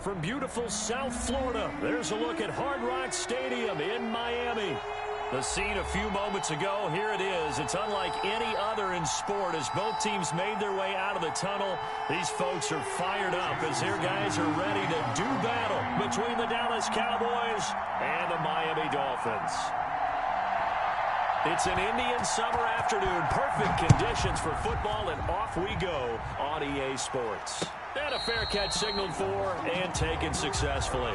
from beautiful South Florida, there's a look at Hard Rock Stadium in Miami. The scene a few moments ago, here it is. It's unlike any other in sport as both teams made their way out of the tunnel. These folks are fired up as their guys are ready to do battle between the Dallas Cowboys and the Miami Dolphins. It's an Indian summer afternoon. Perfect conditions for football, and off we go on EA Sports. And a fair catch signaled for and taken successfully.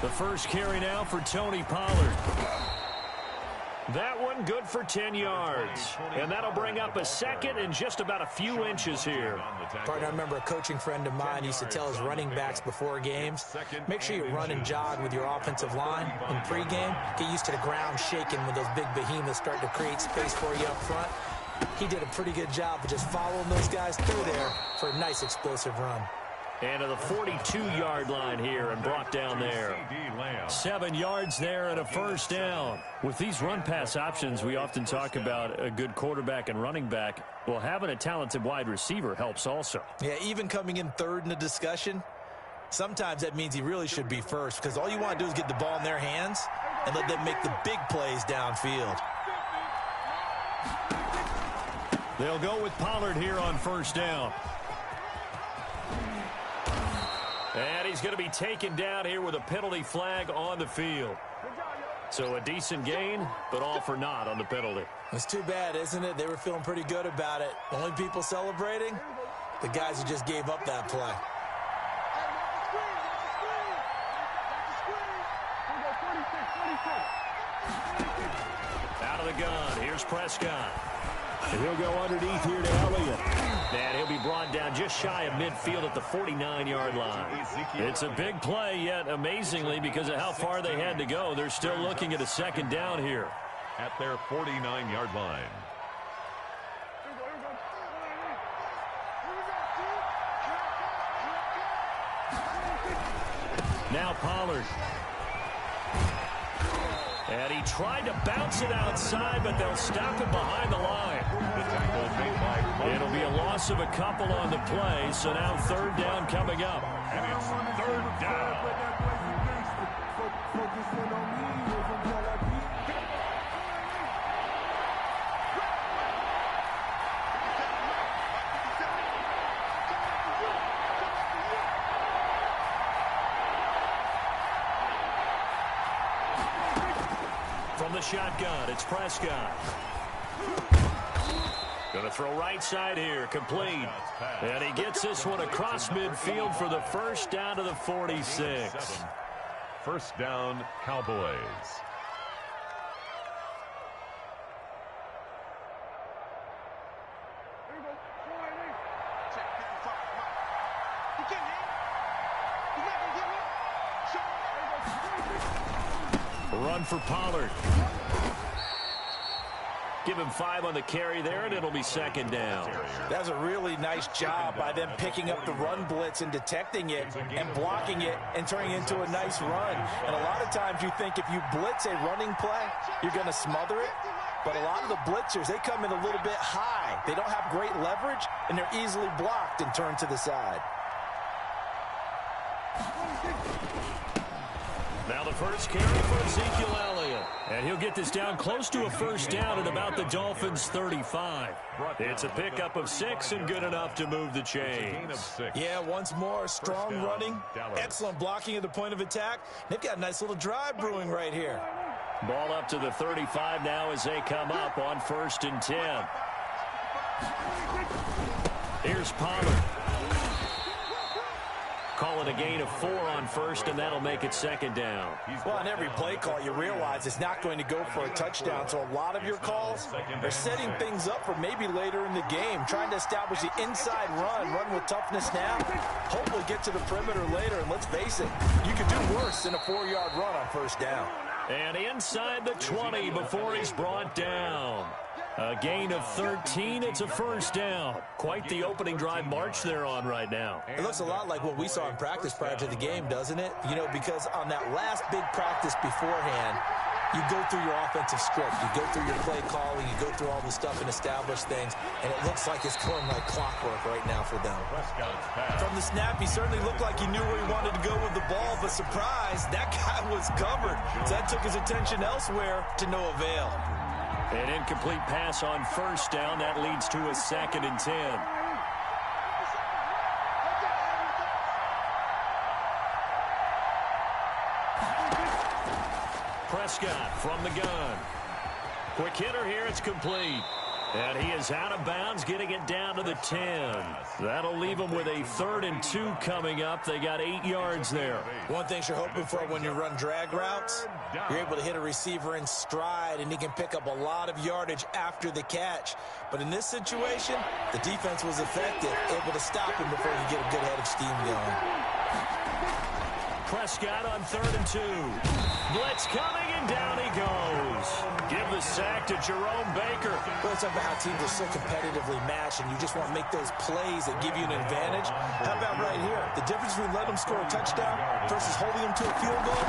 The first carry now for Tony Pollard. That one good for 10 yards. And that'll bring up a second and just about a few inches here. Partner, I remember a coaching friend of mine used to tell his running backs before games, make sure you run and jog with your offensive line in pregame. Get used to the ground shaking when those big behemoths start to create space for you up front. He did a pretty good job of just following those guys through there for a nice explosive run. And to the 42-yard line here and brought down there. 7 yards there and a first down. With these run-pass options, we often talk about a good quarterback and running back. Well, having a talented wide receiver helps also. Yeah, even coming in third in the discussion, sometimes that means he really should be first because all you want to do is get the ball in their hands and let them make the big plays downfield. They'll go with Pollard here on first down. And he's going to be taken down here with a penalty flag on the field. So a decent gain, but all for naught on the penalty. It's too bad, isn't it? They were feeling pretty good about it. The only people celebrating, the guys who just gave up that play. Out of the gun, here's Prescott. And he'll go underneath here to Elliott. And he'll be brought down just shy of midfield at the 49-yard line. It's a big play, yet amazingly, because of how far they had to go, they're still looking at a second down here. At their 49-yard line. Now Pollard. And he tried to bounce it outside, but they'll stop him behind the line. It'll be a loss of a couple on the play, so now third down coming up. And it's third down. From the shotgun, it's Prescott. Going to throw right side here, complete. And he gets this one across midfield for the first down to the 46. First down, Cowboys. Run for Pollard. Give him 5 on the carry there, and it'll be second down. That's a really nice job by them picking up the run blitz and detecting it and blocking it and turning it into a nice run. And a lot of times you think if you blitz a running play, you're going to smother it. But a lot of the blitzers, they come in a little bit high. They don't have great leverage, and they're easily blocked and turned to the side. Now the first carry for Ezekiel Elliott. And he'll get this down close to a first down at about the Dolphins' 35. It's a pickup of 6 and good enough to move the chains. Yeah, once more, strong running, excellent blocking at the point of attack. They've got a nice little drive brewing right here. Ball up to the 35 now as they come up on 1st and 10. Here's Pollard. Calling a gain of 4 on first, and that'll make it second down. Well, on every play call, you realize it's not going to go for a touchdown, so a lot of your calls are setting things up for maybe later in the game, trying to establish the inside run with toughness now, hopefully get to the perimeter later, and let's face it, you could do worse than a 4-yard run on first down. And inside the 20 before he's brought down. A gain of 13. It's a first down. Quite the opening drive march they're on right now. It looks a lot like what we saw in practice prior to the game, doesn't it? You know, because on that last big practice beforehand, you go through your offensive script. You go through your play calling. You go through all the stuff and establish things. And it looks like it's going like clockwork right now for them. From the snap, he certainly looked like he knew where he wanted to go with the ball. But surprise, that guy was covered. So that took his attention elsewhere to no avail. An incomplete pass on first down. That leads to a 2nd and 10. Prescott from the gun. Quick hitter here. It's complete. And he is out of bounds, getting it down to the 10. That'll leave him with a 3rd and 2 coming up. They got 8 yards there. One thing you're hoping for when you run drag routes, you're able to hit a receiver in stride, and he can pick up a lot of yardage after the catch. But in this situation, the defense was effective, able to stop him before he get a good head of steam going. Prescott on 3rd and 2. Blitz coming, and down he goes. Give the sack to Jerome Baker. Well, it's about how teams are so competitively matched, and you just want to make those plays that give you an advantage. How about right here? The difference between letting them score a touchdown versus holding them to a field goal,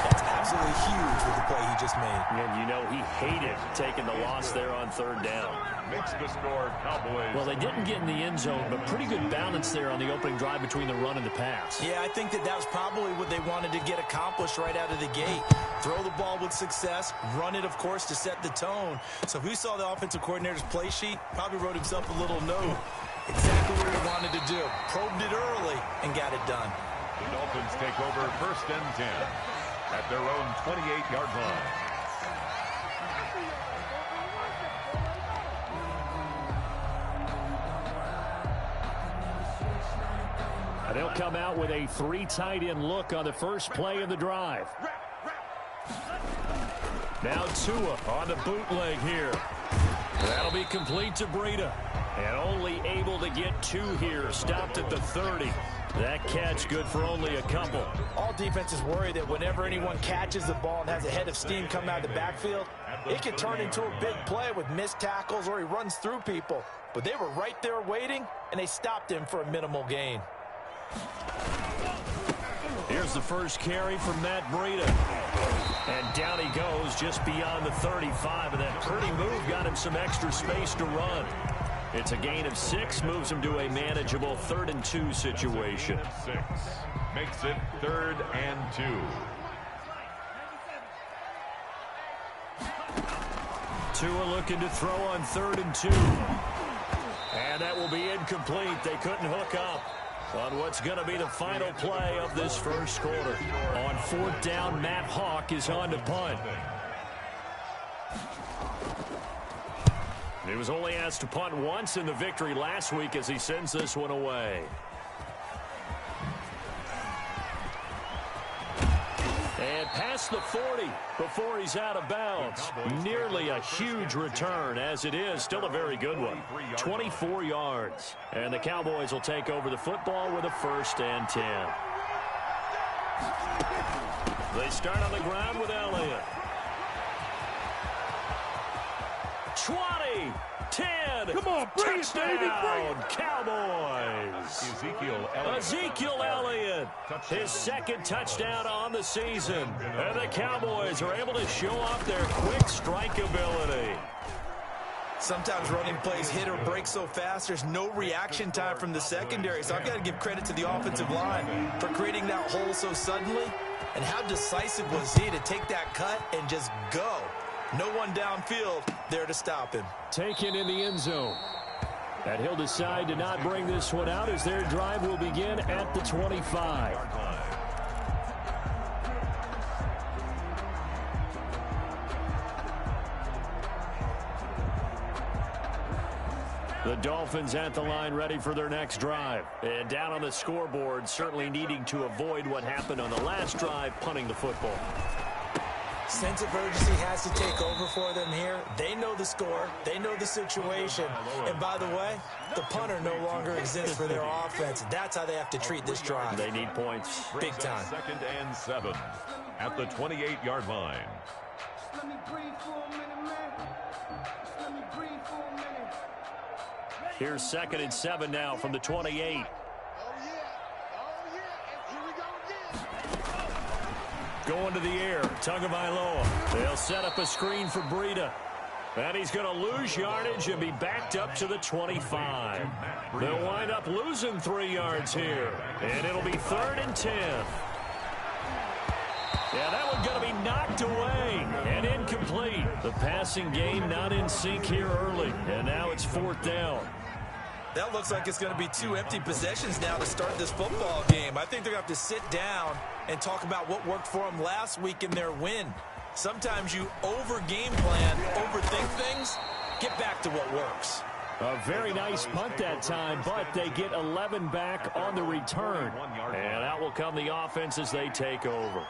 that's absolutely huge with the play he just made. And you know he hated taking the loss there on 3rd down. Makes the score Cowboys. Well, they didn't get in the end zone, but pretty good balance there on the opening drive between the run and the pass. Yeah, I think that was probably what they wanted to get accomplished right out of the gate. Throw the ball with success, run it, of course, to set the tone. So who saw the offensive coordinator's play sheet? Probably wrote himself a little note. Exactly what he wanted to do. Probed it early and got it done. The Dolphins take over 1st and 10 at their own 28-yard line. And they'll come out with a 3 tight end look on the first play of the drive. Now Tua on the bootleg here. That'll be complete to Breida. And only able to get 2 here. Stopped at the 30. That catch good for only a couple. All defenses worry that whenever anyone catches the ball and has a head of steam come out of the backfield, it can turn into a big play with missed tackles or he runs through people. But they were right there waiting, and they stopped him for a minimal gain. Here's the first carry from Matt Breida. And down he goes just beyond the 35. And that pretty move got him some extra space to run. It's a gain of 6, moves him to a manageable 3rd and 2 situation. 6 makes it 3rd and 2. Tua looking to throw on 3rd and 2. And that will be incomplete. They couldn't hook up on what's going to be the final play of this first quarter. On 4th down, Matt Hawk is on to punt. He was only asked to punt once in the victory last week as he sends this one away. And past the 40 before he's out of bounds. Nearly a huge return as it is. Still a very good one. 24 yards. And the Cowboys will take over the football with a 1st and 10. They start on the ground with Elliott. 20, 10, come on, bring touchdown, it, baby, bring it. Cowboys. Ezekiel Elliott, his 2nd touchdown on the season. And the Cowboys are able to show off their quick strike ability. Sometimes running plays hit or break so fast, there's no reaction time from the secondary. So I've got to give credit to the offensive line for creating that hole so suddenly. And how decisive was he to take that cut and just go? No one downfield there to stop him. Taken in the end zone. And he'll decide to not bring this one out as their drive will begin at the 25. The Dolphins at the line ready for their next drive. And down on the scoreboard, certainly needing to avoid what happened on the last drive, punting the football. Sense of urgency has to take over for them here. They know the score. They know the situation. And by the way, the punter no longer exists for their offense. That's how they have to treat this drive. They need points. Big time. 2nd and 7 at the 28-yard line. Let me breathe for a minute, man. Let me breathe. Here's 2nd and 7 now from the 28. Going to the air, Tagovailoa. They'll set up a screen for Breida. And he's going to lose yardage and be backed up to the 25. They'll wind up losing 3 yards here. And it'll be 3rd and 10. Yeah, that one's going to be knocked away and incomplete. The passing game not in sync here early. And now it's 4th down. That looks like it's going to be 2 empty possessions now to start this football game. I think they're going to have to sit down and talk about what worked for them last week in their win. Sometimes you over-game plan, overthink things, get back to what works. A very nice punt that time, but they get 11 back on the return. And out will come the offense as they take over.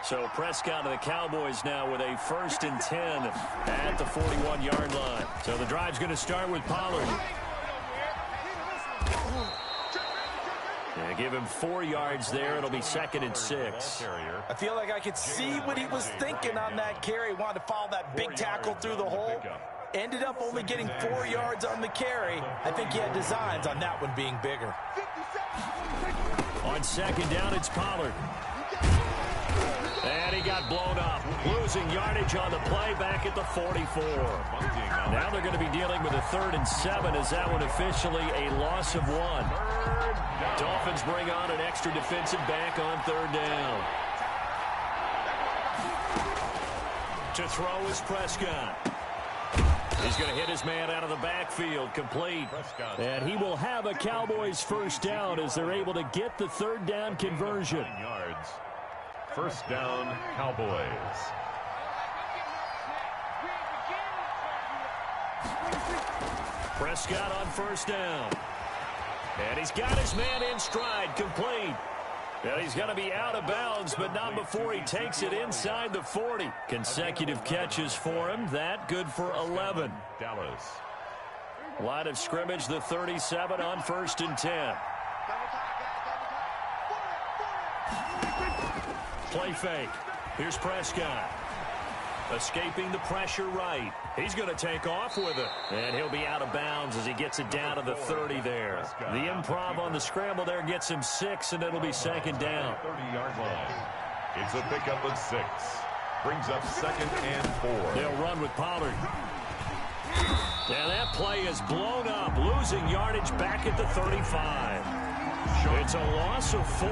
So Prescott and the Cowboys now with a 1st and 10 at the 41-yard line. So the drive's going to start with Pollard. Give him 4 yards there. It'll be 2nd and 6. I feel like I could see what he was thinking on that carry. Wanted to follow that big tackle through the hole. Ended up only getting 4 yards on the carry. I think he had designs on that one being bigger. On 2nd down, it's Pollard. And he got blown up. Losing yardage on the play back at the 44. Now they're going to be dealing with a 3rd and 7 as that one officially a loss of 1. Dolphins bring on an extra defensive back on 3rd down. To throw is Prescott. He's going to hit his man out of the backfield, complete. And he will have a Cowboys 1st down as they're able to get the 3rd down conversion. 9 yards. 1st down, Cowboys. Prescott on 1st down. And he's got his man in stride, complete. And he's going to be out of bounds, but not before he takes it inside the 40. Consecutive catches for him. That good for 11. Dallas. Line of scrimmage, the 37 on 1st and 10. Play fake. Here's Prescott. Escaping the pressure right. He's going to take off with it. And he'll be out of bounds as he gets it down to the 30 there. The improv on the scramble there gets him 6, and it'll be 2nd down. 30-yard line. It's a pickup of 6. Brings up 2nd and 4. They'll run with Pollard. And that play is blown up. Losing yardage back at the 35. It's a loss of 4.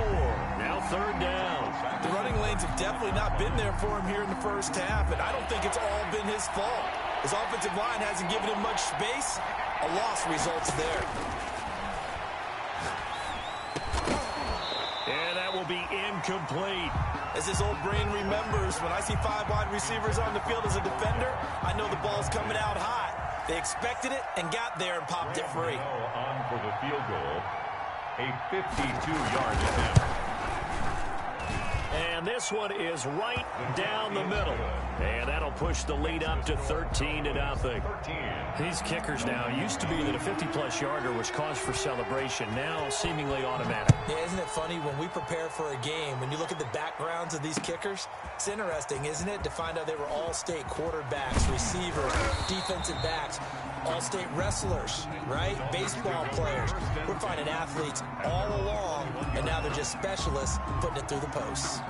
Now 3rd down. The running lanes have definitely not been there for him here in the 1st half, and I don't think it's all been his fault. His offensive line hasn't given him much space. A loss results there. And that will be incomplete. As his old brain remembers, when I see 5 wide receivers on the field as a defender, I know the ball's coming out hot. They expected it and got there and popped it free. On for the field goal. A 52-yard attempt. And this one is right down the middle. And that'll push the lead up to 13-0. These kickers now used to be that a 50-plus yarder was cause for celebration. Now seemingly automatic. Yeah, isn't it funny when we prepare for a game, when you look at the backgrounds of these kickers, it's interesting, isn't it, to find out they were all-state quarterbacks, receivers, defensive backs, all-state wrestlers, right? Baseball players. We're finding athletes all along, and now they're just specialists putting it through the posts.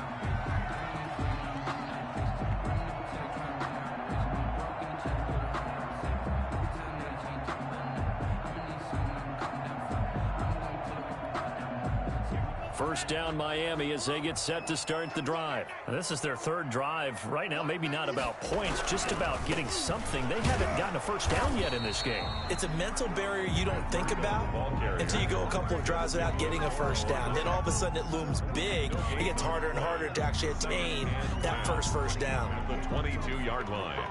First down Miami as they get set to start the drive. This is their 3rd drive right now. Maybe not about points, just about getting something. They haven't gotten a first down yet in this game. It's a mental barrier you don't think about until you go a couple of drives without getting a first down. Then all of a sudden it looms big. It gets harder and harder to actually attain that first down. The 22-yard line.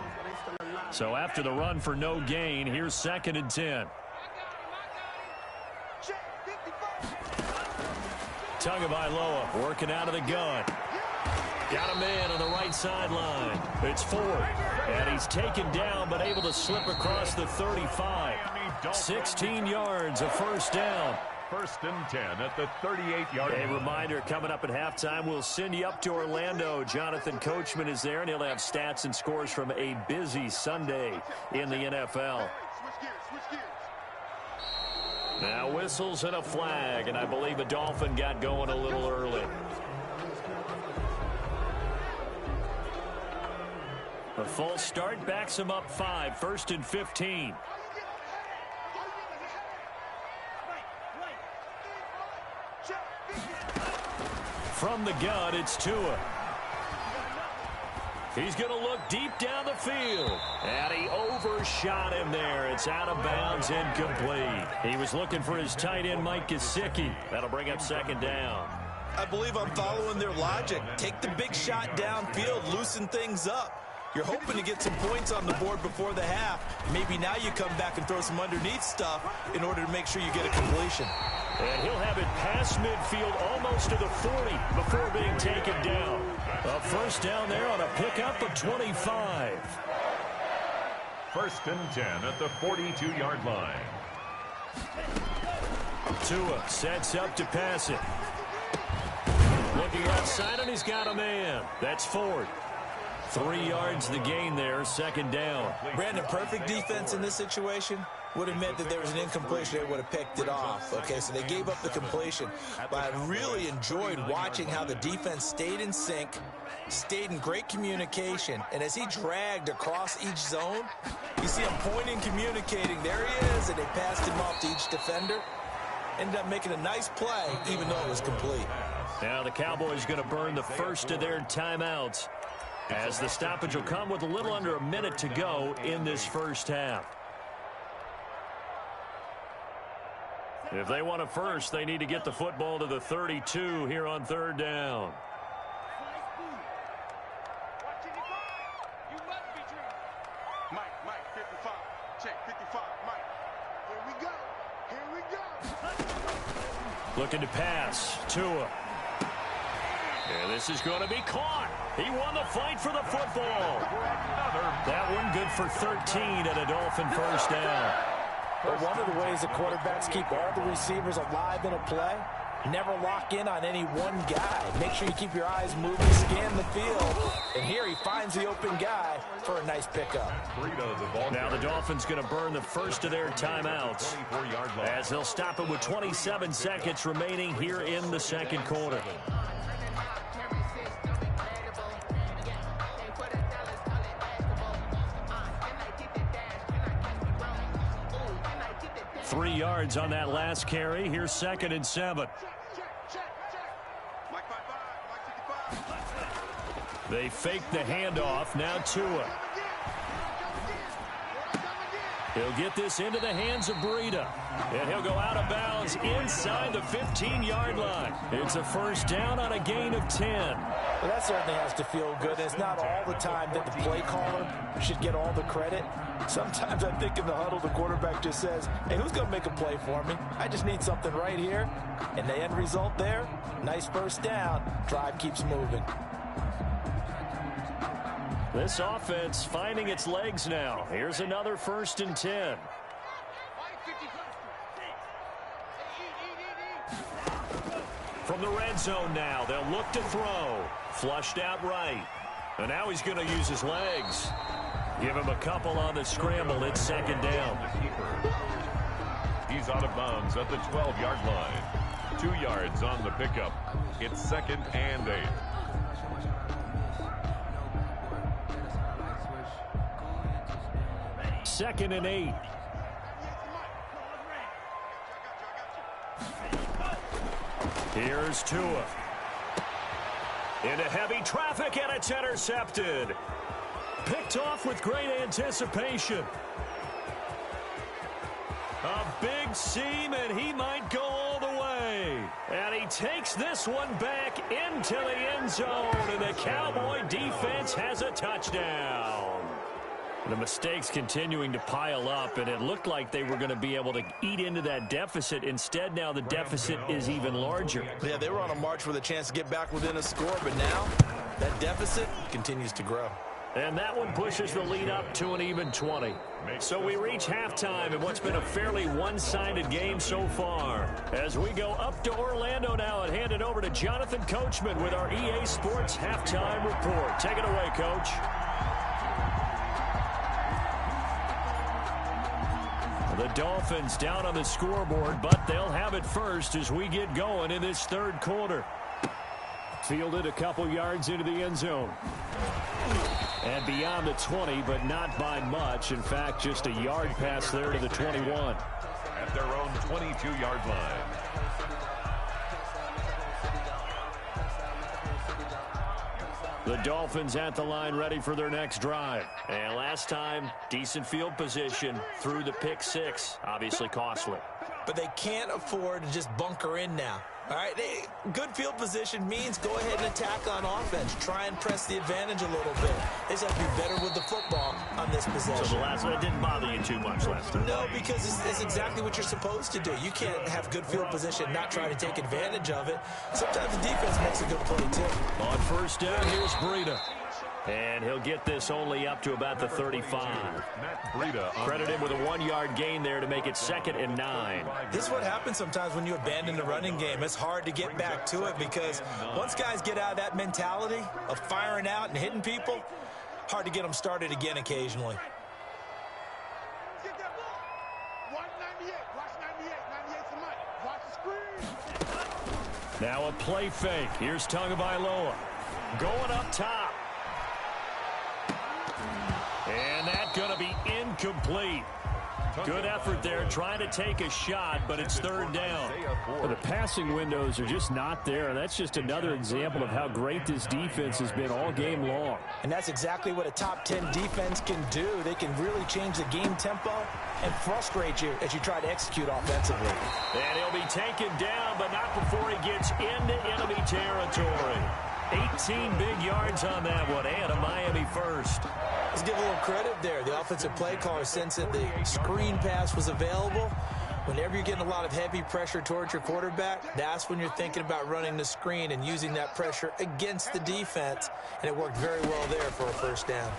So after the run for no gain, here's 2nd and 10. Tagovailoa working out of the gun. Got him in on the right sideline. It's 4. And he's taken down but able to slip across the 35. 16 yards, a first down. 1st and 10 at the 38-yard line. A reminder coming up at halftime, we'll send you up to Orlando. Jonathan Coachman is there, and he'll have stats and scores from a busy Sunday in the NFL. Now whistles and a flag, and I believe a Dolphin got going a little early. A false start backs him up 5, 1st and 15. From the gun, it's Tua. He's going to look deep down the field. And he overshot him there. It's out of bounds, incomplete. He was looking for his tight end, Mike Gesicki. That'll bring up 2nd down. I believe I'm following their logic. Take the big shot downfield, loosen things up. You're hoping to get some points on the board before the half. Maybe now you come back and throw some underneath stuff in order to make sure you get a completion. And he'll have it past midfield almost to the 40 before being taken down. A 1st down there on a pickup of 25. 1st and 10 at the 42-yard line. Tua sets up to pass it. Looking outside, and he's got a man. That's Ford. 3 yards the gain there, 2nd down. Brandon, perfect defense in this situation would have meant that there was an incompletion. They would have picked it off. Okay, so they gave up the completion. But I really enjoyed watching how the defense stayed in sync, stayed in great communication. And as he dragged across each zone, you see him pointing, communicating. There he is, and they passed him off to each defender. Ended up making a nice play, even though it was complete. Now the Cowboys going to burn the first of their timeouts, as the stoppage will come with a little under a minute to go in this first half. If they want a first, they need to get the football to the 32 here on 3rd down. Mike, 55. Check, 55, Mike. Here we go. Looking to pass. Tua. And this is going to be caught. He won the fight for the football. That one good for 13 and a Dolphin 1st down. But one of the ways the quarterbacks keep all the receivers alive in a play, never lock in on any one guy. Make sure you keep your eyes moving, scan the field. And here he finds the open guy for a nice pickup. Now the Dolphins going to burn the first of their timeouts, as they'll stop it with 27 seconds remaining here in the 2nd quarter. Three yards on that last carry. Here's 2nd and 7. They fake the handoff. Now Tua. He'll get this into the hands of Breida. And he'll go out of bounds inside the 15-yard line. It's a 1st down on a gain of 10. Well, that certainly has to feel good. It's not all the time that the play caller should get all the credit. Sometimes I think in the huddle, the quarterback just says, hey, who's going to make a play for me? I just need something right here. And the end result there, nice 1st down. Drive keeps moving. This offense finding its legs now. Here's another 1st and 10. From the red zone now, they'll look to throw. Flushed out right. And now he's going to use his legs. Give him a couple on the scramble. It's 2nd down. He's out of bounds at the 12-yard line. 2 yards on the pickup. It's 2nd and 8. Second and 8. Here's Tua. Into heavy traffic, and it's intercepted. Picked off with great anticipation. A big seam, and he might go all the way. And he takes this one back into the end zone, and the Cowboy defense has a touchdown. The mistakes continuing to pile up, and it looked like they were going to be able to eat into that deficit. Instead, now the deficit is even larger. Yeah, they were on a march with a chance to get back within a score, but now that deficit continues to grow. And that one pushes the lead up to an even 20. So we reach halftime in what's been a fairly one-sided game so far. As we go up to Orlando now and hand it over to Jonathan Coachman with our EA Sports Halftime Report. Take it away, Coach. The Dolphins down on the scoreboard, but they'll have it first as we get going in this third quarter. Fielded a couple yards into the end zone. And beyond the 20, but not by much. In fact, just a yard pass there to the 21. At their own 22-yard line. The Dolphins at the line ready for their next drive. And last time, decent field position through the pick six. Obviously costly. But they can't afford to just bunker in now. All right, good field position means go ahead and attack on offense. Try and press the advantage a little bit. They just have to be better with the football on this possession. So the last one didn't bother you too much last time? No, because it's exactly what you're supposed to do. You can't have good field position, not try to take advantage of it. Sometimes the defense makes a good play, too. On first down, here's Breida. And he'll get this only up to about the 35. Credit him with a 1-yard gain there to make it 2nd and 9. This is what happens sometimes when you abandon the running game. It's hard to get back to it because once guys get out of that mentality of firing out and hitting people, hard to get them started again occasionally. Now a play fake. Here's Tagovailoa going up top. And that's going to be incomplete. Good effort there, trying to take a shot, but it's third down. Well, the passing windows are just not there, and that's just another example of how great this defense has been all game long. And that's exactly what a top 10 defense can do. They can really change the game tempo and frustrate you as you try to execute offensively. And he'll be taken down, but not before he gets into enemy territory. 18 big yards on that one, and a Miami first. Let's give a little credit there. The offensive play caller sensed that the screen pass was available. Whenever you're getting a lot of heavy pressure towards your quarterback, that's when you're thinking about running the screen and using that pressure against the defense. And it worked very well there for a first down.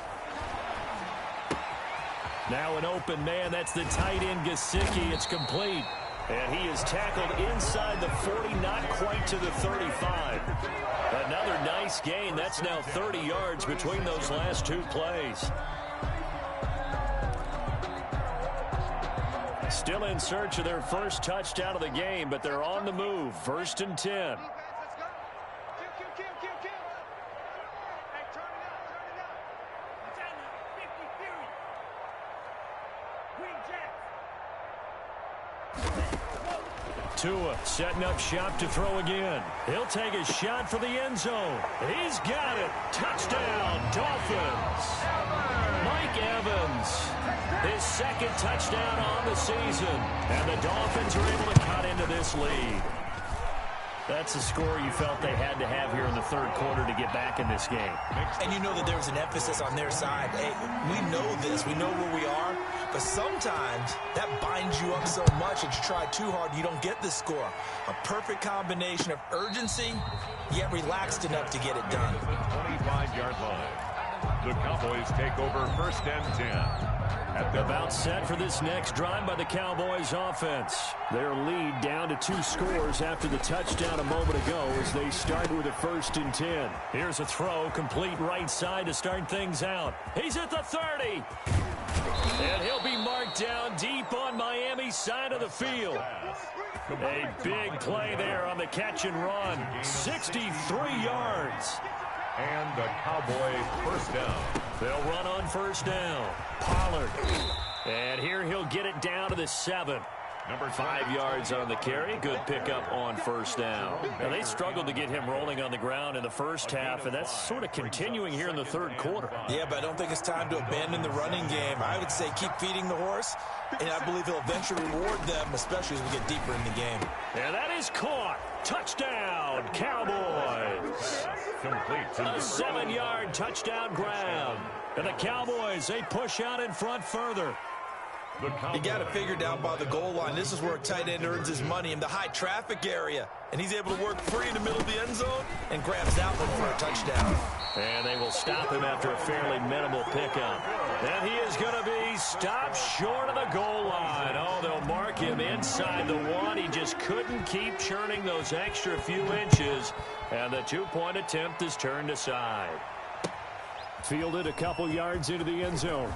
Now an open man. That's the tight end, Gesicki. It's complete. And he is tackled inside the 40, not quite to the 35. Another nice gain. That's now 30 yards between those last two plays. Still in search of their first touchdown of the game, but they're on the move. 1st and 10. Tua setting up shop to throw again. He'll take a shot for the end zone. He's got it. Touchdown, Dolphins. Mike Evans, his 2nd touchdown on the season. And the Dolphins are able to cut into this lead. That's the score you felt they had to have here in the third quarter to get back in this game. And you know that there was an emphasis on their side. Hey, we know this. We know where we are. But sometimes that binds you up so much that you try too hard, you don't get the score. A perfect combination of urgency, yet relaxed enough to get it done. 25-yard line. The Cowboys take over 1st and 10. About set for this next drive by the Cowboys offense. Their lead down to 2 scores after the touchdown a moment ago as they start with a 1st and 10. Here's a throw, complete right side to start things out. He's at the 30. And he'll be marked down deep on Miami's side of the field. A big play there on the catch and run. 63 yards. And the Cowboy first down. They'll run on first down. Pollard. And here he'll get it down to the 7. Number 5 yards on the carry. Good pickup on first down. Now, they struggled to get him rolling on the ground in the first half, and that's sort of continuing here in the third quarter. Yeah, but I don't think it's time to abandon the running game. I would say keep feeding the horse, and I believe he'll eventually reward them, especially as we get deeper in the game. And that is caught. Touchdown, Cowboys. Complete. A 7-yard touchdown grab. And the Cowboys, they push out in front further. You got to figure down by the goal line. This is where a tight end earns his money in the high traffic area. And he's able to work free in the middle of the end zone and grabs that one for a touchdown. And they will stop him after a fairly minimal pickup. And he is going to be stopped short of the goal line. Oh, they'll mark him inside the 1. He just couldn't keep churning those extra few inches. And the 2-point attempt is turned aside. Fielded a couple yards into the end zone.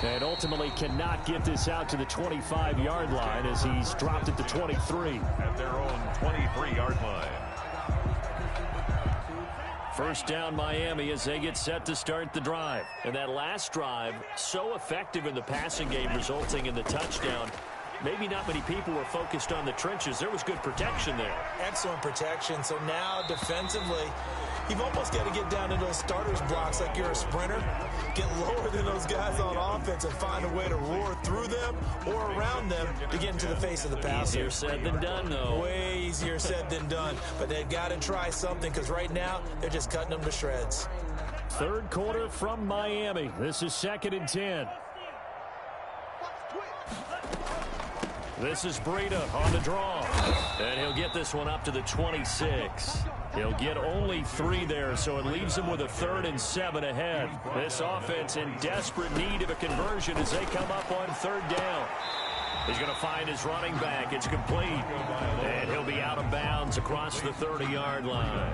And ultimately cannot get this out to the 25-yard line as he's dropped at the 23. At their own 23-yard line. First down Miami as they get set to start the drive. And that last drive, so effective in the passing game, resulting in the touchdown. Maybe not many people were focused on the trenches. There was good protection there. Excellent protection. So now defensively, you've almost got to get down to those starters blocks like you're a sprinter. Get lower than those guys on offense and find a way to roar through them or around them to get into the face of the passer. Easier said than done, though. Way easier said than done. But they've got to try something because right now they're just cutting them to shreds. Third quarter from Miami. This is 2nd and 10. This is Breida on the draw. And he'll get this one up to the 26. He'll get only 3 there, so it leaves him with a 3rd and 7 ahead. This offense in desperate need of a conversion as they come up on 3rd down. He's going to find his running back. It's complete. And he'll be out of bounds across the 30-yard line.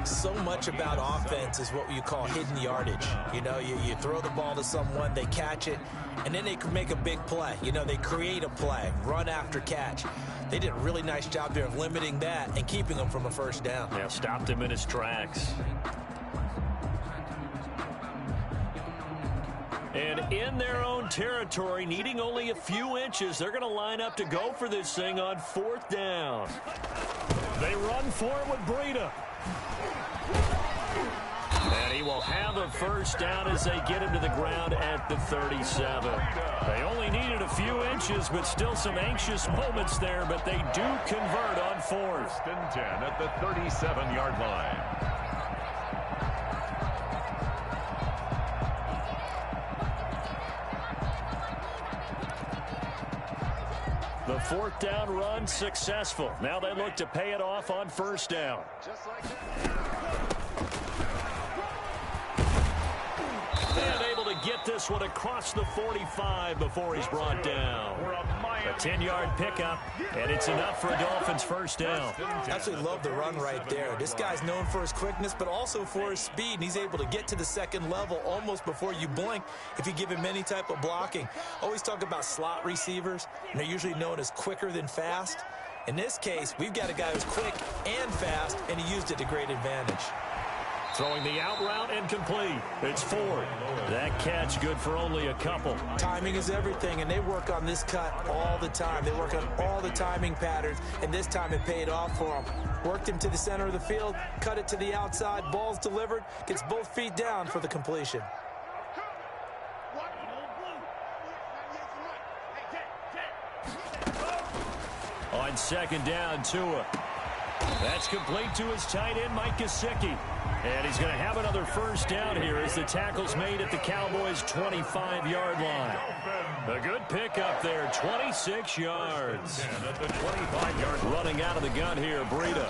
So much about offense is what you call hidden yardage. You know, you throw the ball to someone, they catch it, and then they can make a big play. You know, they create a play, run after catch. They did a really nice job there of limiting that and keeping them from a first down. Yeah, stopped him in his tracks. And in their own territory, needing only a few inches, they're going to line up to go for this thing on 4th down. They run for it with Breida. And he will have a first down as they get him to the ground at the 37. They only needed a few inches, but still some anxious moments there, but they do convert on 4th. 1st and 10 at the 37-yard line. The 4th down run successful. Now they look to pay it off on 1st down. Just like that. And able to get this one across the 45 before he's brought down. A 10-yard pickup, and it's enough for a Dolphins first down. Absolutely love the run right there. This guy's known for his quickness, but also for his speed, and he's able to get to the 2nd level almost before you blink if you give him any type of blocking. Always talk about slot receivers, and they're usually known as quicker than fast. In this case, we've got a guy who's quick and fast, and he used it to great advantage. Throwing the out route and complete. It's Ford. That catch good for only a couple. Timing is everything, and they work on this cut all the time. They work on all the timing patterns, and this time it paid off for them. Worked him to the center of the field, cut it to the outside, ball's delivered, gets both feet down for the completion. On 2nd down, Tua. That's complete to his tight end, Mike Gesicki. And he's going to have another first down here as the tackle's made at the Cowboys' 25-yard line. A good pickup there, 26 yards. At the 25-yard line. Running out of the gun here, Breida.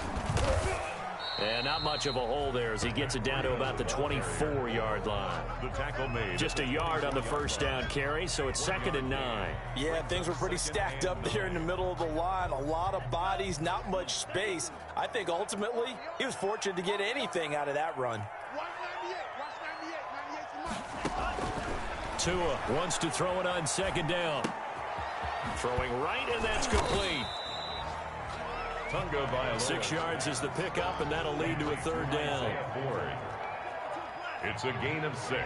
And not much of a hole there as he gets it down to about the 24-yard line. The tackle made. Just a yard on the first down carry, so it's 2nd and 9. Yeah, things were pretty stacked up there in the middle of the line. A lot of bodies, not much space. I think ultimately he was fortunate to get anything out of that run. Tua wants to throw it on 2nd down. Throwing right, and that's complete. 6 yards is the pickup, and that'll lead to a 3rd down. It's a gain of 6.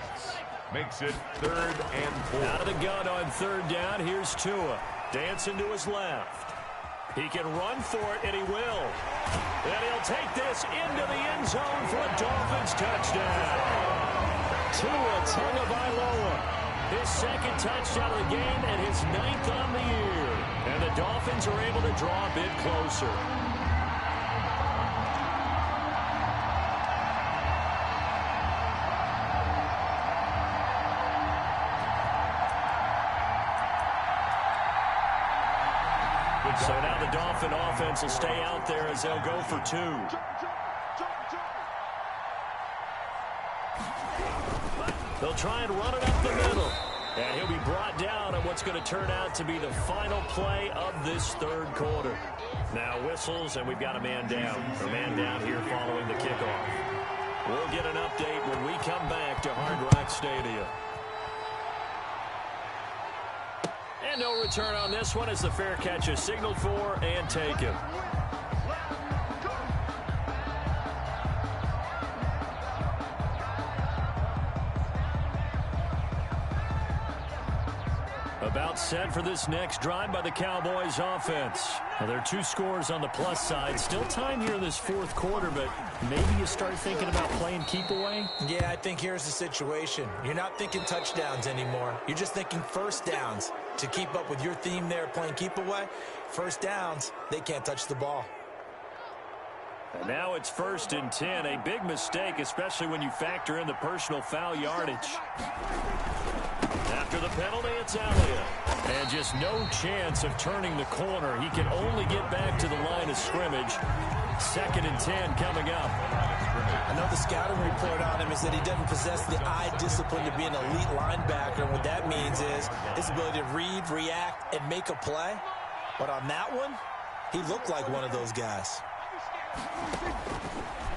Makes it 3rd and 4. Out of the gun on 3rd down. Here's Tua. Dancing to his left. He can run for it, and he will. And he'll take this into the end zone for a Dolphins touchdown. Tua Tagovailoa. His 2nd touchdown of the game and his 9th on the year. And the Dolphins are able to draw a bit closer. So now the Dolphin offense will stay out there as they'll go for 2. They'll try and run it up the middle. And he'll be brought down on what's going to turn out to be the final play of this 3rd quarter. Now whistles, and we've got a man down. A man down here following the kickoff. We'll get an update when we come back to Hard Rock Stadium. And no return on this one as the fair catch is signaled for and taken. About set for this next drive by the Cowboys offense. Now, there are 2 scores on the plus side. Still time here in this fourth quarter, but maybe you start thinking about playing keep away? Yeah, I think here's the situation. You're not thinking touchdowns anymore. You're just thinking first downs. To keep up with your theme there, playing keep away, first downs, they can't touch the ball. And now it's 1st and 10. A big mistake, especially when you factor in the personal foul yardage. After the penalty, it's Elliott. And just no chance of turning the corner. He can only get back to the line of scrimmage. 2nd and 10 coming up. I know the scouting report on him is that he doesn't possess the eye discipline to be an elite linebacker. And what that means is his ability to read, react, and make a play. But on that one, he looked like one of those guys.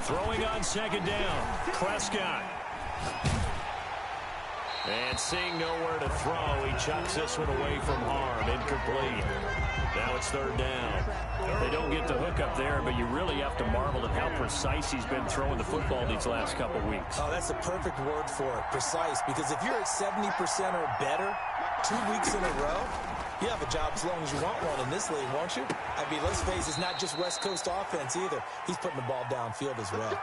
Throwing on 2nd down, Prescott. And seeing nowhere to throw, he chucks this one away from harm. Incomplete. Now it's 3rd down. They don't get the hook up there, but you really have to marvel at how precise he's been throwing the football these last couple weeks. Oh, that's the perfect word for it, precise. Because if you're at 70% or better 2 weeks in a row, you have a job as long as you want one in this league, won't you? I mean, let's face it, it's not just West Coast offense either. He's putting the ball downfield as well.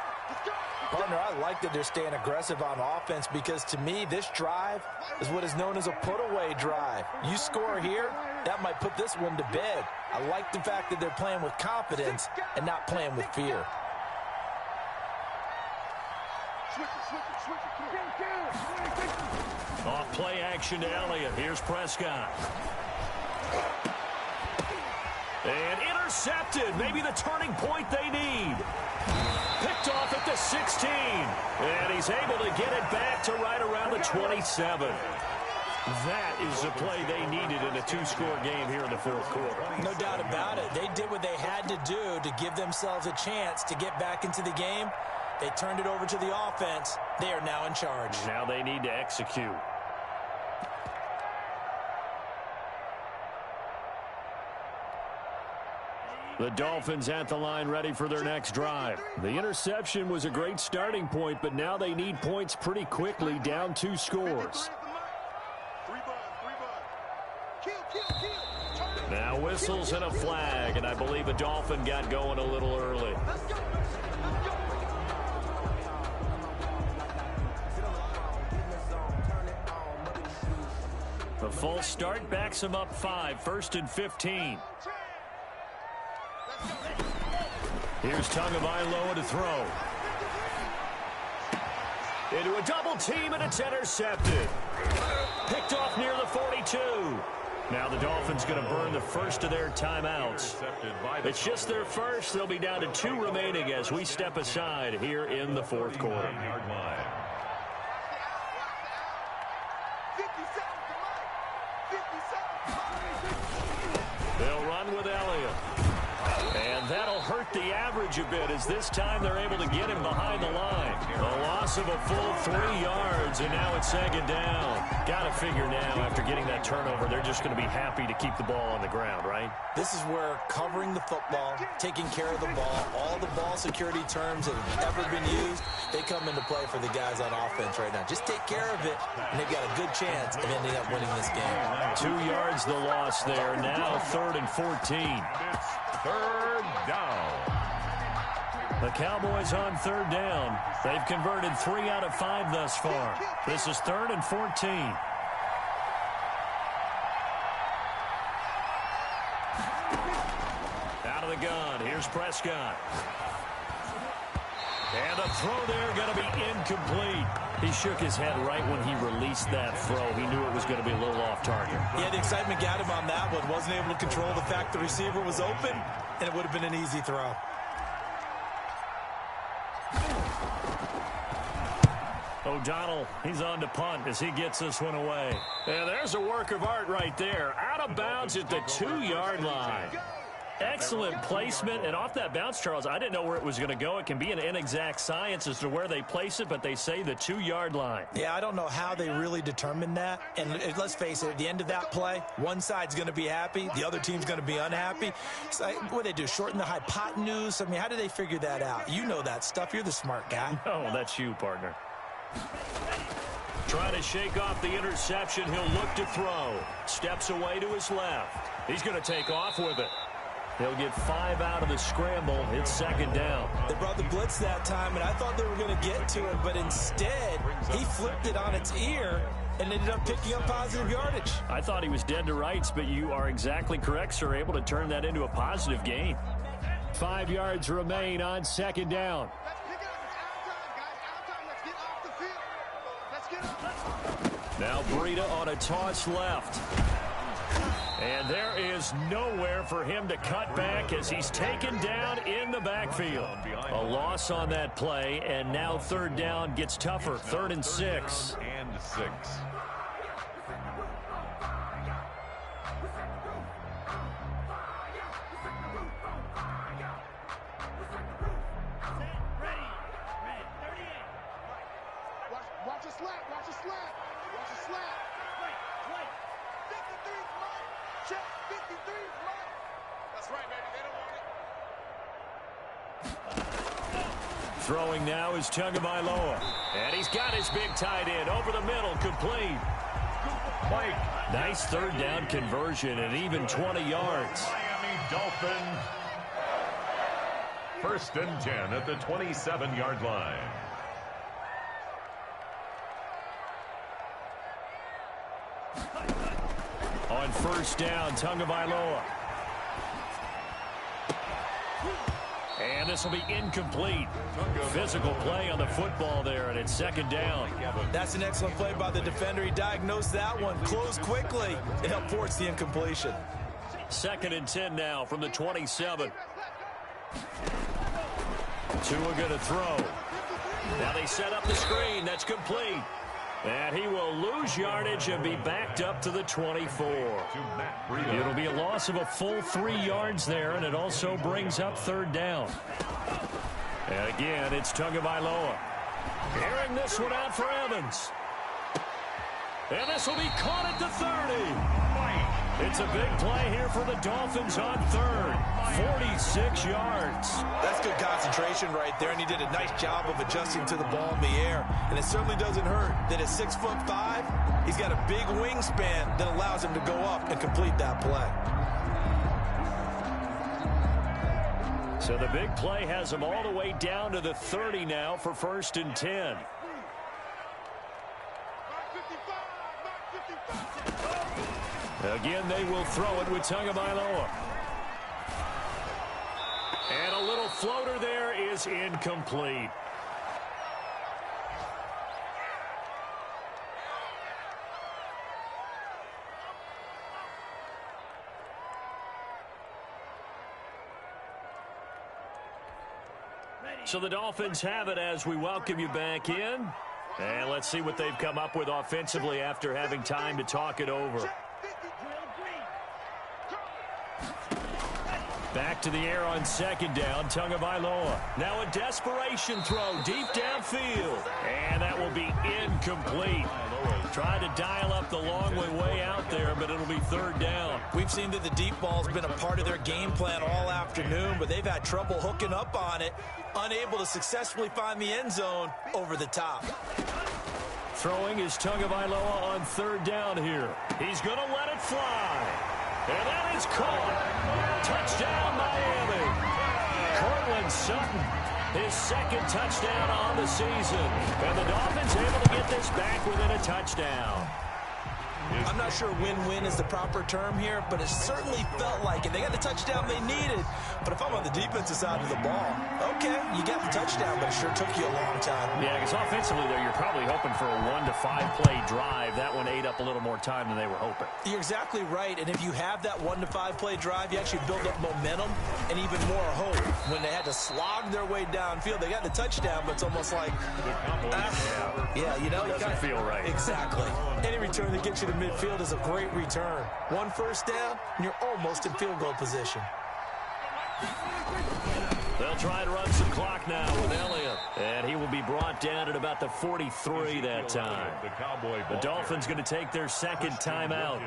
Partner, I like that they're staying aggressive on offense because, to me, this drive is what is known as a put-away drive. You score here, that might put this one to bed. I like the fact that they're playing with confidence and not playing with fear. Off play action to Elliott. Here's Prescott. And intercepted. Maybe the turning point they need. Picked off at the 16. And he's able to get it back to right around the 27. That is the play they needed in a 2-score game here in the fourth quarter. No doubt about it. They did what they had to do to give themselves a chance to get back into the game. They turned it over to the offense. They are now in charge. Now they need to execute. The Dolphins at the line ready for their next drive. The interception was a great starting point, but now they need points pretty quickly, down 2 scores. Now whistles and a flag, and I believe a Dolphin got going a little early. The false start backs him up 5, 1st and 15. Here's Tagovailoa to throw. Into a double team, and it's intercepted. Picked off near the 42. Now the Dolphins going to burn the first of their timeouts. It's just their first. They'll be down to 2 remaining as we step aside here in the fourth quarter. They'll run with Elliott. And that'll hurt the average a bit as this time they're able to get him behind the line. A loss of a full 3 yards, and now it's 2nd down. Got to figure now, after getting that turnover, they're just going to be happy to keep the ball on the ground, right? This is where covering the football, taking care of the ball, all the ball security terms that have ever been used, they come into play for the guys on offense right now. Just take care of it, and they've got a good chance of ending up winning this game. 2 yards the loss there. Now 3rd and 14. It's 3rd down. The Cowboys on 3rd down. They've converted 3 out of 5 thus far. This is 3rd and 14. Out of the gun. Here's Prescott. And a throw there going to be incomplete. He shook his head right when he released that throw. He knew it was going to be a little off target. Yeah, the excitement got him on that one. Wasn't able to control the fact the receiver was open, and it would have been an easy throw. O'Donnell, he's on to punt as he gets this one away. And there's a work of art right there. Out of bounds at the 2-yard line. Excellent placement, and off that bounce, Charles, I didn't know where it was going to go. It can be an inexact science as to where they place it, but they say the 2-yard line. Yeah, I don't know how they really determined that. And let's face it, at the end of that play, one side's going to be happy, the other team's going to be unhappy. So, what do they do, shorten the hypotenuse? I mean, how do they figure that out? You know that stuff. You're the smart guy. No, that's you, partner. Trying to shake off the interception. He'll look to throw. Steps away to his left. He's going to take off with it. He'll get 5 out of the scramble. It's 2nd down. They brought the blitz that time, and I thought they were going to get to it, but instead, he flipped it on its ear and ended up picking up positive yardage. I thought he was dead to rights, but you are exactly correct, sir. Able to turn that into a positive gain. 5 yards remain on 2nd down. Now Breida on a toss left. And there is nowhere for him to cut back as he's taken down in the backfield. A loss on that play, and now 3rd down gets tougher. 3rd and 6. And 6. Watch a slap. Watch a slap. Watch a slap. Wait. 53's mine. Check. 53's mine. That's right, baby. They don't want it. Throwing now is Tagovailoa. And he's got his big tight end over the middle, complete. Mike. Nice 3rd down conversion and even 20 yards. Miami Dolphins. 1st and 10 at the 27-yard line. On 1st down, Tagovailoa. And this will be incomplete. Physical play on the football there, and it's 2nd down. That's an excellent play by the defender. He diagnosed that one, closed quickly, and helped force the incompletion. 2nd and 10 now from the 27. Tua going to throw. Now they set up the screen. That's complete. And he will lose yardage and be backed up to the 24. It'll be a loss of a full 3 yards there, and it also brings up 3rd down. And again, it's Tagovailoa. Airing this one out for Evans. And this will be caught at the 30. It's a big play here for the Dolphins on 3rd. 46 yards. That's good concentration right there, and he did a nice job of adjusting to the ball in the air. And it certainly doesn't hurt that at 6'5", he's got a big wingspan that allows him to go up and complete that play. So the big play has him all the way down to the 30 now for 1st and 10. Again, they will throw it with Tagovailoa. And a little floater there is incomplete. So the Dolphins have it as we welcome you back in. And let's see what they've come up with offensively after having time to talk it over. Back to the air on 2nd down, Tagovailoa. Now a desperation throw deep downfield. And that will be incomplete. Tried to dial up the long way out there, but it'll be 3rd down. We've seen that the deep ball's been a part of their game plan all afternoon, but they've had trouble hooking up on it, unable to successfully find the end zone over the top. Throwing is Tagovailoa on 3rd down here. He's going to let it fly. And that is caught. Touchdown, Miami. Cortland Sutton, his 2nd touchdown on the season. And the Dolphins able to get this back within a touchdown. I'm not sure win-win is the proper term here, but it certainly felt like it. They got the touchdown they needed, but if I'm on the defensive side of the ball, okay, you got the touchdown, but it sure took you a long time. Yeah, because offensively, though, you're probably hoping for a 1 to 5 play drive. That one ate up a little more time than they were hoping. You're exactly right, and if you have that 1 to 5 play drive, you actually build up momentum and even more hope. When they had to slog their way downfield, they got the touchdown, but it's almost like, yeah, you know, it doesn't feel right. Exactly. Any return that gets you to midfield is a great return. 1 first down, and you're almost in field goal position. They'll try to run some clock now with Elliott. And he will be brought down at about the 43 that time. The Dolphins going to take their second timeout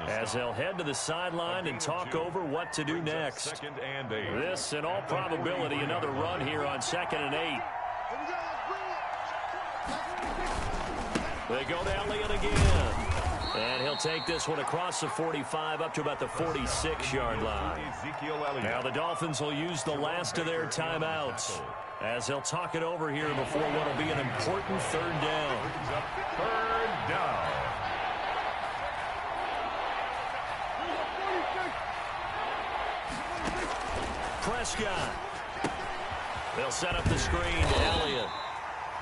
as they'll head to the sideline and talk over what to do next. This, in all probability, another run here on 2nd and 8. They go to Elliott again. And he'll take this one across the 45 up to about the 46-yard line. Now the Dolphins will use the last of their timeouts as they'll talk it over here before what will be an important 3rd down. 3rd down. Prescott. They'll set up the screen to Elliott.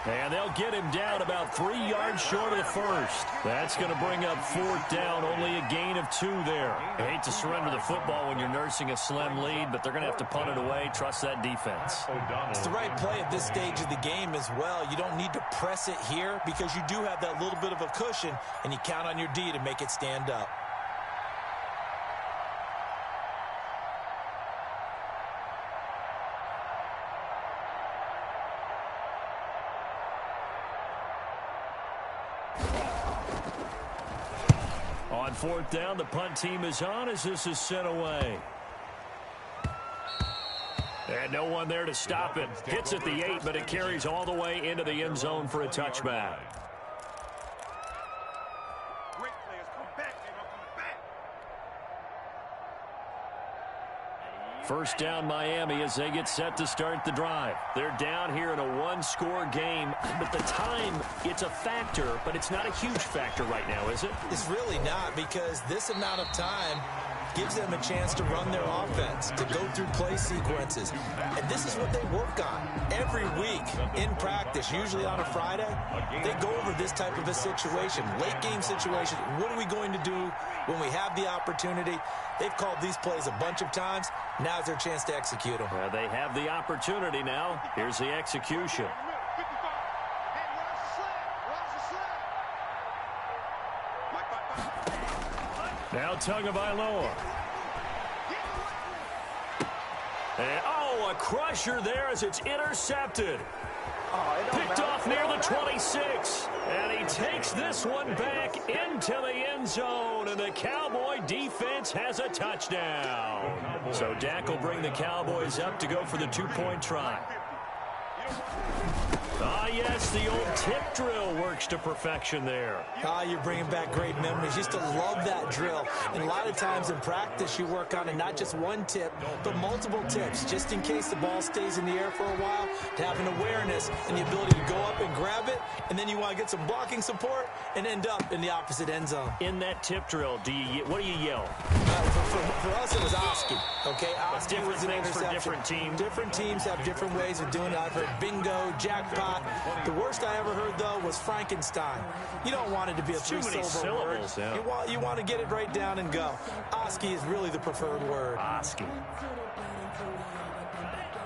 And they'll get him down about 3 yards short of the first. That's going to bring up 4th down, only a gain of 2 there. I hate to surrender the football when you're nursing a slim lead, but they're going to have to punt it away. Trust that defense. It's the right play at this stage of the game as well. You don't need to press it here because you do have that little bit of a cushion, and you count on your D to make it stand up. On 4th down, the punt team is on as this is sent away. And no one there to stop it. Hits at the 8, but it carries all the way into the end zone for a touchback. First down, Miami, as they get set to start the drive. They're down here in a 1-score game, but the time, it's a factor, but it's not a huge factor right now, is it? It's really not, because this amount of time gives them a chance to run their offense, to go through play sequences. And this is what they work on every week in practice, usually on a Friday. They go over this type of a situation, late game situation. What are we going to do when we have the opportunity? They've called these plays a bunch of times. Now's their chance to execute them. Well, they have the opportunity now. Here's the execution. Now Tagovailoa. And, a crusher there as it's intercepted. Picked off near the 26. And he takes this one back into the end zone. And the Cowboy defense has a touchdown. So Dak will bring the Cowboys up to go for the 2-point try. Yes, the old tip drill works to perfection there. You're bringing back great memories. Used to love that drill. And a lot of times in practice, you work on it, not just one tip, but multiple tips, just in case the ball stays in the air for a while, to have an awareness and the ability to go up and grab it, and then you want to get some blocking support and end up in the opposite end zone. In that tip drill, what do you yell? For us, it was Oski. Okay, Oski different was an things interception. for different teams. Different teams have different ways of doing it. I've heard bingo, jackpot. The worst I ever heard, though, was Frankenstein. You don't want it to be a three-syllable word. Yeah. You want to get it right down and go. Oski is really the preferred word. Oski.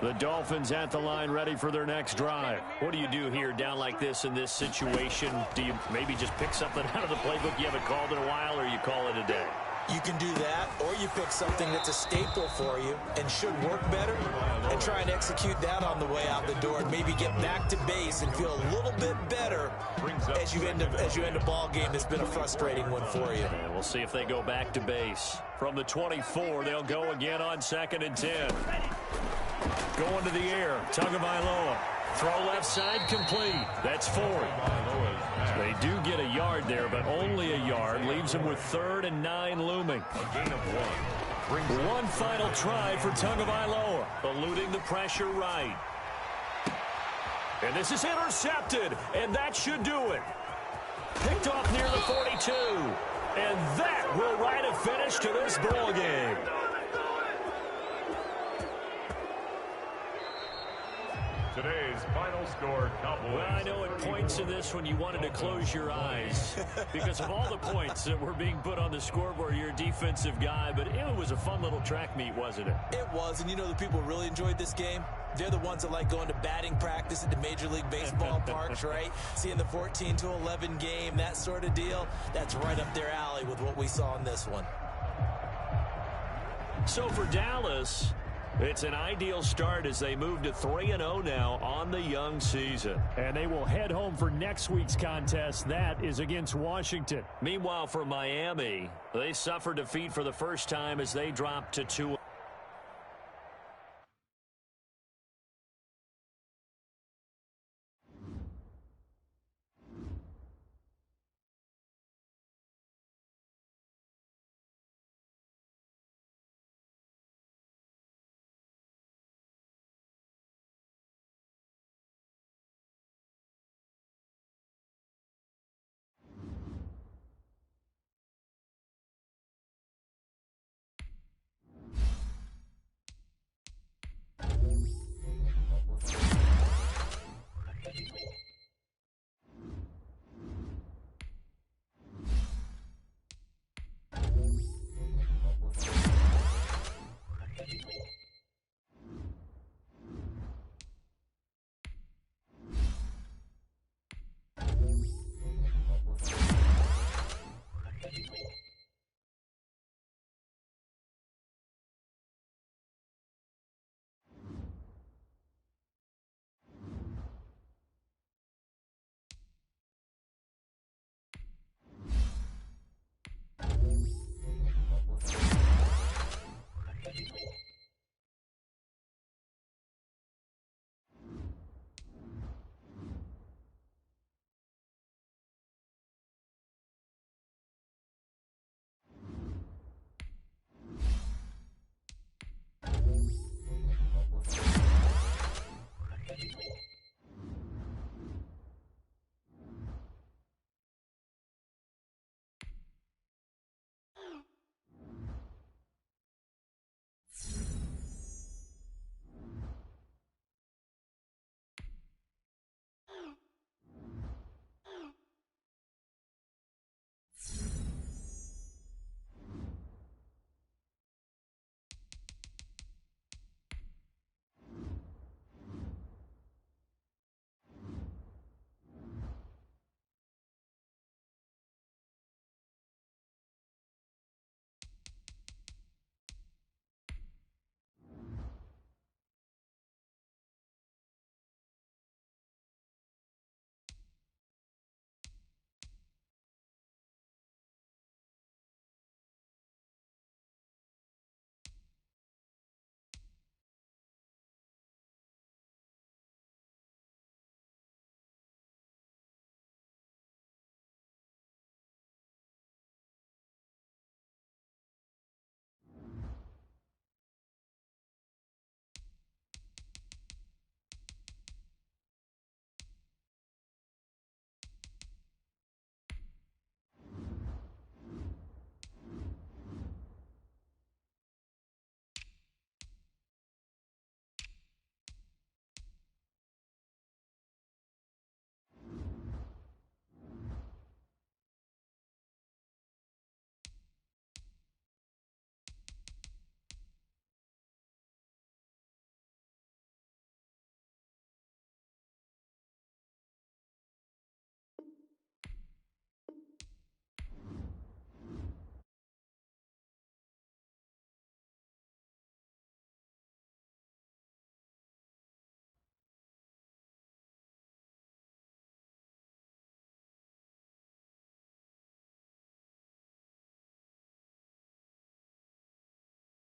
The Dolphins at the line, ready for their next drive. What do you do here down like this in this situation? Do you maybe just pick something out of the playbook you haven't called in a while, or you call it a day? You can do that, or you pick something that's a staple for you and should work better and try and execute that on the way out the door and maybe get back to base and feel a little bit better as you end a ball game that's been a frustrating one for you. And we'll see if they go back to base. From the 24, they'll go again on 2nd and 10. Going to the air, Tagovailoa. Throw left side complete. That's 4. They do get a yard there, but only a yard. Leaves them with 3rd and 9 looming. A gain of 1. One final try for Tagovailoa, eluding the pressure right. And this is intercepted, and that should do it. Picked off near the 42. And that will write a finish to this ball game. Today's final score, Cowboys. Well, I know at points in this when you wanted to close your eyes because of all the points that were being put on the scoreboard. You're a defensive guy, but it was a fun little track meet, wasn't it? It was, and you know the people really enjoyed this game? They're the ones that like going to batting practice at the Major League Baseball parks, right? Seeing the 14-11 game, that sort of deal. That's right up their alley with what we saw in this one. So for Dallas, It's an ideal start as they move to 3-0 now on the young season. And they will head home for next week's contest. That is against Washington. Meanwhile, for Miami, they suffered defeat for the first time as they dropped to 2-0.